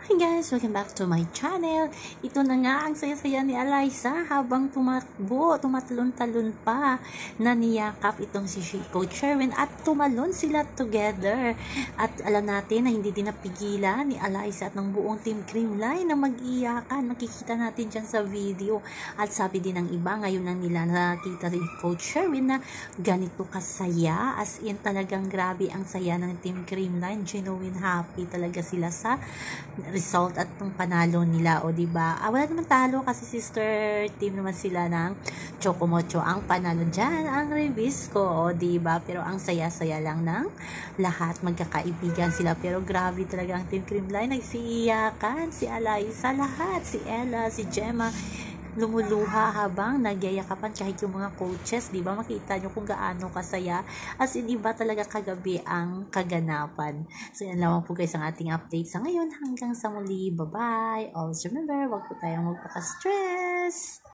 Hi guys! Welcome back to my channel. Ito na nga ang saya-saya ni Alyssa habang tumatalon-talon pa na niyakap itong si Coach Sherwin at tumalon sila together. At alam natin na hindi din napigilan ni Alyssa at ng buong Team Creamline na mag-iyakan. Makikita natin dyan sa video. At sabi din ng iba, ngayon lang nila nakita rin Coach Sherwin na ganito kasaya. As in talagang grabe ang saya ng Team Creamline. Genuine happy talaga sila sa result at ng panalo nila, o diba? Wala naman talo kasi sister team naman sila ng Chocomocho. Ang panalo dyan, ang Revisco, o diba? Pero ang saya-saya lang ng lahat, magkakaibigan sila. Pero grabe talaga ang Team Creamline, nagsiiyakan, si Alyssa, lahat, si Ella, si Gemma, lumuluha habang nagyayakapan kahit yung mga coaches, di ba? Makita nyo kung gaano kasaya. As in, iba talaga kagabi ang kaganapan. So, yan lamang po guys ang ating update sa ngayon. Hanggang sa muli. Bye-bye. Always remember, wag po tayong magpaka-stress.